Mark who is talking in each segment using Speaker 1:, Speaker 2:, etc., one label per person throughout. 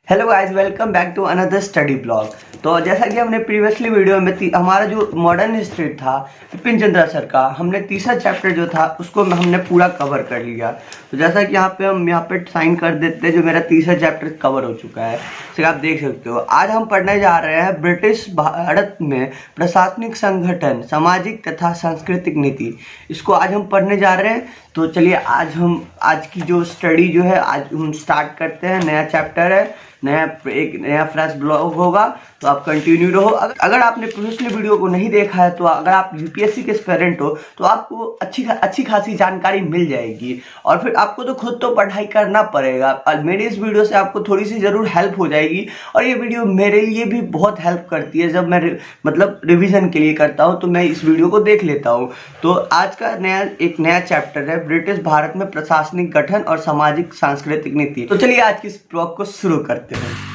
Speaker 1: Hello guys, welcome back to another study blog. तो जैसा कि हमने प्रीवियसली वीडियो में हमारा जो मॉडर्न हिस्ट्री था बिपिन चंद्र सर का, हमने तीसरा चैप्टर जो था उसको हमने पूरा कवर कर लिया। तो जैसा कि हम यहाँ पे साइन कर देते हैं, जो मेरा तीसरा चैप्टर कवर हो चुका है, इसे आप देख सकते हो। आज हम पढ़ने जा रहे हैं ब्रिटिश भारत में प्रशासनिक संगठन, सामाजिक तथा सांस्कृतिक नीति। इसको आज हम पढ़ने जा रहे हैं। तो चलिए आज की जो स्टडी जो है आज हम स्टार्ट करते हैं। नया चैप्टर है, एक नया फ्रेश ब्लॉग होगा, तो आप कंटिन्यू रहो। अगर आपने पिछले वीडियो को नहीं देखा है, तो अगर आप यूपीएससी के एस्पिरेंट हो तो आपको अच्छी खासी जानकारी मिल जाएगी, और फिर आपको तो खुद तो पढ़ाई करना पड़ेगा। मेरी इस वीडियो से आपको थोड़ी सी जरूर हेल्प हो जाएगी, और ये वीडियो मेरे लिए भी बहुत हेल्प करती है। जब मैं रिवीजन के लिए करता हूँ तो मैं इस वीडियो को देख लेता हूँ। तो आज का एक नया चैप्टर है ब्रिटिश भारत में प्रशासनिक गठन और सामाजिक सांस्कृतिक नीति। तो चलिए आज की इस ब्लॉग को शुरू करते हैं।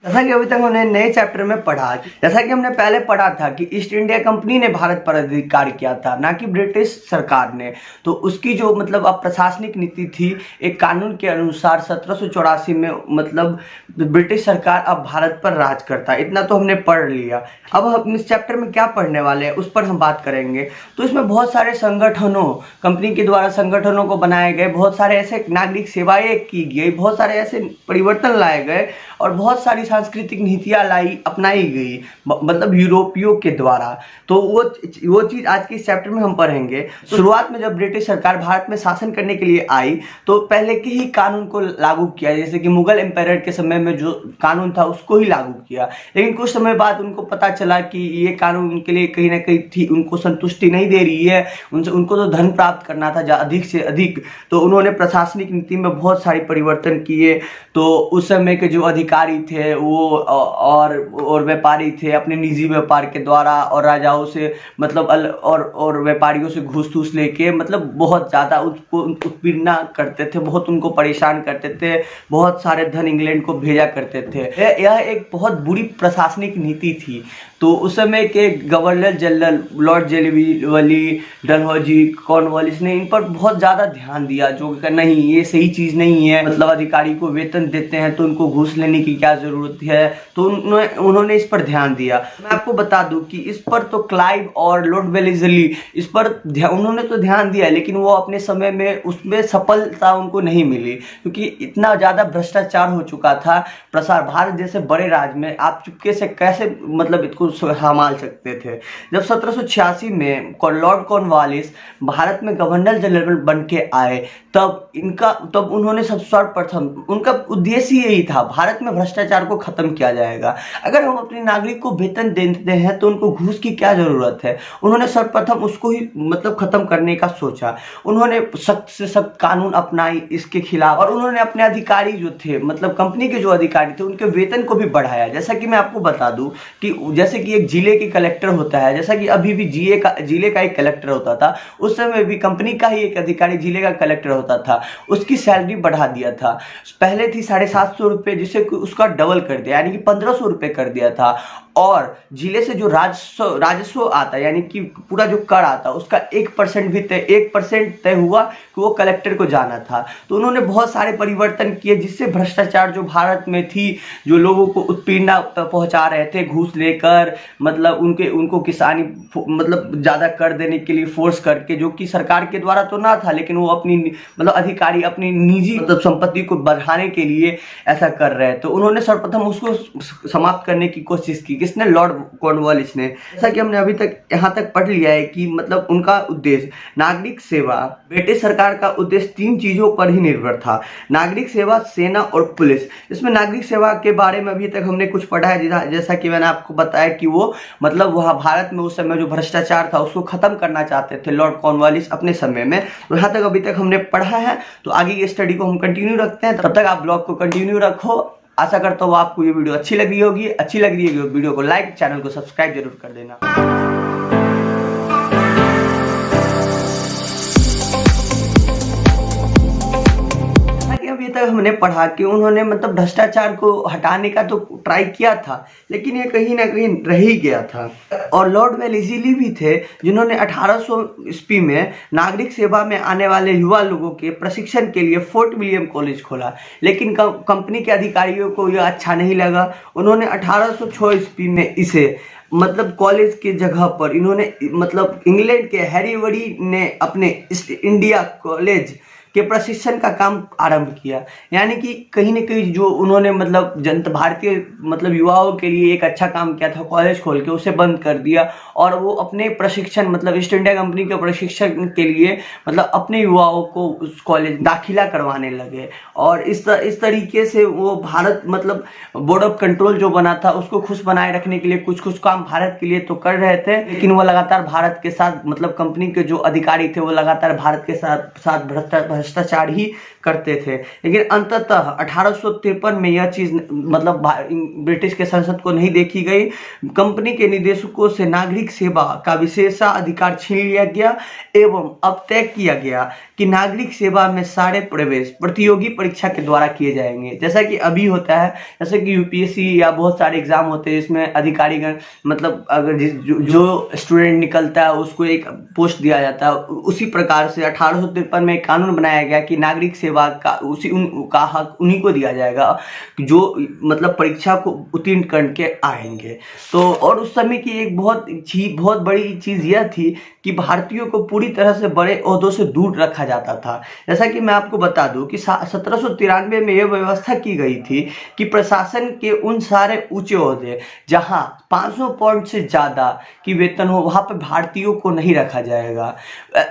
Speaker 1: जैसा कि अभी तक हमने नए चैप्टर में पढ़ा, जैसा कि हमने पहले पढ़ा था कि ईस्ट इंडिया कंपनी ने भारत पर अधिकार किया था, ना कि ब्रिटिश सरकार ने। तो उसकी जो अब प्रशासनिक नीति थी, एक कानून के अनुसार 1784 में ब्रिटिश सरकार अब भारत पर राज करता है। इतना तो हमने पढ़ लिया। अब हम इस चैप्टर में क्या पढ़ने वाले हैं उस पर हम बात करेंगे। तो इसमें बहुत सारे संगठनों, कंपनी के द्वारा संगठनों को बनाए गए, बहुत सारे ऐसे नागरिक सेवाएं की गई, बहुत सारे ऐसे परिवर्तन लाए गए, और बहुत सारी सांस्कृतिक नीतियां अपनाई गई यूरोपियों के द्वारा। तो वो चीज आज के इस चैप्टर में हम पढ़ेंगे। शुरुआत में जब ब्रिटिश सरकार भारत में शासन करने के लिए आई, तो पहले के ही कानून को लागू किया, जैसे कि मुगल एम्पायर के समय में जो कानून था उसको ही लागू किया। लेकिन कुछ समय बाद उनको पता चला कि ये कानून उनके लिए कहीं ना कहीं उनको संतुष्टि नहीं दे रही है, उनको तो धन प्राप्त करना था अधिक से अधिक। तो उन्होंने प्रशासनिक नीति में बहुत सारे परिवर्तन किए। तो उस समय के जो अधिकारी थे वो और व्यापारी थे, अपने निजी व्यापार के द्वारा और राजाओं से और व्यापारियों से घूस लेके बहुत ज़्यादा उसको उत्पीड़ना करते थे, बहुत उनको परेशान करते थे, बहुत सारे धन इंग्लैंड को भेजा करते थे। यह एक बहुत बुरी प्रशासनिक नीति थी। तो उस समय के governor general lord Wellesley, Dalhousie, Cornwallis ने इन पर बहुत ज़्यादा ध्यान दिया, जो कि नहीं, ये सही चीज़ नहीं है। अधिकारी को वेतन देते हैं तो उनको घूस लेने की क्या ज़रूरत है। तो उन्होंने इस पर ध्यान दिया। मैं आपको बता दूं कि इस पर तो क्लाइव और लॉर्ड वेलेस्ली इस पर उन्होंने तो ध्यान दिया, लेकिन वो अपने समय में उसमें सफलता उनको नहीं मिली, क्योंकि इतना ज़्यादा भ्रष्टाचार हो चुका था। प्रसार भारत जैसे बड़े राज्य में आप चुपके से कैसे इसको संभाल सकते थे। जब 1786 में लॉर्ड कॉर्नवालिस भारत में गवर्नर जनरल बन के आए, तब उन्होंने सर्वप्रथम, उनका उद्देश्य यही था, भारत में भ्रष्टाचार को खत्म किया जाएगा। अगर हम अपने नागरिक को वेतन देते हैं तो उनको घूस की क्या जरूरत है। उन्होंने सर्वप्रथम उसको ही खत्म करने का सोचा। उन्होंने सख्त से सख्त कानून अपनाई इसके खिलाफ, और उन्होंने अपने अधिकारी जो थे, कंपनी के जो अधिकारी थे, उनके वेतन को भी बढ़ाया। जैसा कि मैं आपको बता दूं कि जैसे कि एक जिले के कलेक्टर होता है, जैसा कि अभी भी जिले का एक कलेक्टर होता था, उस समय भी कंपनी का ही एक अधिकारी जिले का कलेक्टर होता था। उसकी सैलरी बढ़ा दिया था। पहले थी 750 रुपये, जिसे उसका डबल कर दिया, यानी कि 1500 रुपये कर दिया था। और जिले से जो राजस्व आता, यानी कि पूरा जो कर आता, उसका 1% तय हुआ कि वो कलेक्टर को जाना था। तो उन्होंने बहुत सारे परिवर्तन किए, जिससे भ्रष्टाचार जो भारत में थी, जो लोगों को उत्पीड़ना पहुंचा रहे थे घूस लेकर, उनको किसानी ज़्यादा कर देने के लिए फोर्स करके, जो कि सरकार के द्वारा तो ना था, लेकिन वो अपनी अधिकारी अपनी निजी संपत्ति को बढ़ाने के लिए ऐसा कर रहे हैं। तो उन्होंने सर्वप्रथम उसको समाप्त करने की कोशिश की। किसने? लॉर्ड कॉर्नवालिस ने। जैसा कि हमने अभी तक यहाँ तक पढ़ लिया है कि उनका उद्देश्य नागरिक सेवा, ब्रिटिश सरकार का उद्देश्य 3 चीजों पर ही निर्भर था: नागरिक सेवा, सेना और पुलिस। इसमें नागरिक सेवा के बारे में अभी तक हमने कुछ पढ़ा है, जैसा कि मैंने आपको बताया कि वो वह भारत में उस समय जो भ्रष्टाचार था उसको खत्म करना चाहते थे लॉर्ड कॉर्नवालिस अपने समय में। तो यहाँ तक अभी तक हमने पढ़ा है। तो आगे ये स्टडी को हम कंटिन्यू रखते हैं। तब तक आप ब्लॉग को कंटिन्यू रखो। आशा करता हूँ आपको ये वीडियो अच्छी लगी होगी। अच्छी लग रही है वीडियो को लाइक, चैनल को सब्सक्राइब जरूर कर देना। कि अभी तक हमने पढ़ा कि उन्होंने मतलब भ्रष्टाचार को हटाने का तो ट्राई किया था, लेकिन ये कहीं ना कहीं रह ही गया था। और लॉर्ड वेलेस्ली भी थे जिन्होंने 1800 ईस्वी में नागरिक सेवा में आने वाले युवा लोगों के प्रशिक्षण के लिए फोर्ट विलियम कॉलेज खोला, लेकिन कंपनी के अधिकारियों को यह अच्छा नहीं लगा। उन्होंने 1806 ईस्वी में इसे मतलब कॉलेज के जगह पर इन्होंने मतलब इंग्लैंड के हैरी ने अपने ईस्ट इंडिया कॉलेज के प्रशिक्षण का काम आरंभ किया। यानी कि कहीं न कहीं जो उन्होंने मतलब जनता भारतीय मतलब युवाओं के लिए एक अच्छा काम किया था कॉलेज खोल के, उसे बंद कर दिया और वो अपने प्रशिक्षण मतलब ईस्ट इंडिया कंपनी के प्रशिक्षण के लिए मतलब अपने युवाओं को उस कॉलेज दाखिला करवाने लगे। और इस तरीके से वो भारत मतलब बोर्ड ऑफ कंट्रोल जो बना था उसको खुश बनाए रखने के लिए कुछ कुछ काम भारत के लिए तो कर रहे थे, लेकिन वो लगातार भारत के साथ मतलब कंपनी के जो अधिकारी थे वो लगातार भारत के साथ भ्रष्टाचार ही करते थे। लेकिन अंततः 1853 में यह चीज मतलब ब्रिटिश के संसद को नहीं देखी गई। कंपनी के निदेशकों से नागरिक सेवा का विशेषाधिकार छीन लिया गया एवं अब तय किया गया कि नागरिक सेवा में सारे प्रवेश प्रतियोगी परीक्षा के द्वारा किए जाएंगे, जैसा कि अभी होता है। जैसे कि यूपीएससी या बहुत सारे एग्जाम होते हैं, इसमें अधिकारीगण मतलब अगर जो स्टूडेंट निकलता है उसको एक पोस्ट दिया जाता है, उसी प्रकार से 1853 में एक कानून बनाया गया कि नागरिक सेवा का का हक उन्हीं को दिया जाएगा जो मतलब परीक्षा को उत्तीर्ण करके आएंगे। तो और उस समय की एक बहुत बड़ी चीज यह थी कि भारतीयों को पूरी तरह से बड़े ओहदों से दूर रखा जाता था। जैसा कि मैं आपको बता दूं कि 1793 में यह व्यवस्था की गई थी कि प्रशासन के उन सारे ऊंचे ओहदे जहां 500 पाउंड से ज्यादा की वेतन हो वहां पर भारतीयों को नहीं रखा जाएगा।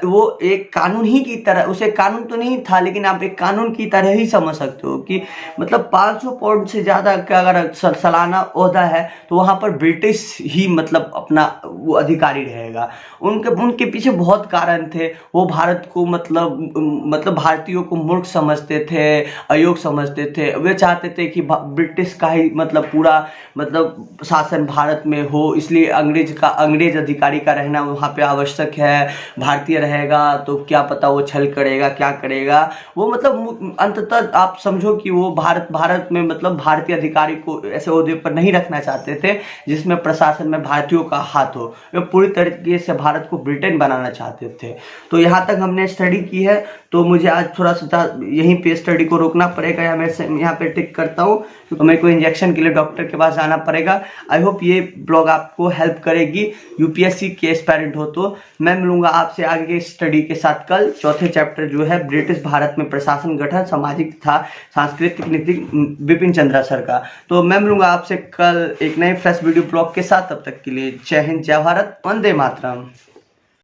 Speaker 1: वो एक कानून ही की तरह, उसे कानून तो नहीं था लेकिन आप एक कानून की तरह ही समझ सकते हो कि मतलब 500 पाउंड से ज्यादा का अगर सालाना ओहदा है तो वहां पर ब्रिटिश ही मतलब अपना वो अधिकारी रहेगा। उनके पीछे बहुत कारण थे। वो भारत को मतलब भारतीयों को मूर्ख समझते थे, अयोग्य समझते थे। वे चाहते थे कि ब्रिटिश का ही मतलब पूरा मतलब शासन भारत में हो, इसलिए अंग्रेज अधिकारी का रहना वहाँ पे आवश्यक है। भारतीय रहेगा तो क्या पता वो छल करेगा, क्या करेगा वो, मतलब अंततः आप समझो कि वो भारत में मतलब भारतीय अधिकारी को ऐसे ओहदे पर नहीं रखना चाहते थे जिसमें प्रशासन में भारतीयों का हाथ हो। वे पूरी तरीके से भारत को ब्रिटेन बनाना चाहते थे। तो यहाँ तक हमने स्टडी की है, तो मुझे आज थोड़ा सा यहीं पे स्टडी को रोकना पड़ेगा या मैं यहाँ पे टिक करता हूँ क्योंकि मेरे को इंजेक्शन के लिए डॉक्टर के पास जाना पड़ेगा। आई होप ये ब्लॉग आपको हेल्प करेगी यूपीएससी के एस्पायरेंट हो तो। मैं मिलूंगा आपसे आगे के स्टडी के साथ कल। चौथे चैप्टर जो है ब्रिटिश भारत में प्रशासन गठन सामाजिक तथा सांस्कृतिक नीति बिपिन चंद्रा सर का। तो मैं मिलूंगा आपसे कल एक नए फ्रेश वीडियो ब्लॉग के साथ। तब तक के लिए जय हिंद, जय भारत, वंदे मातरम।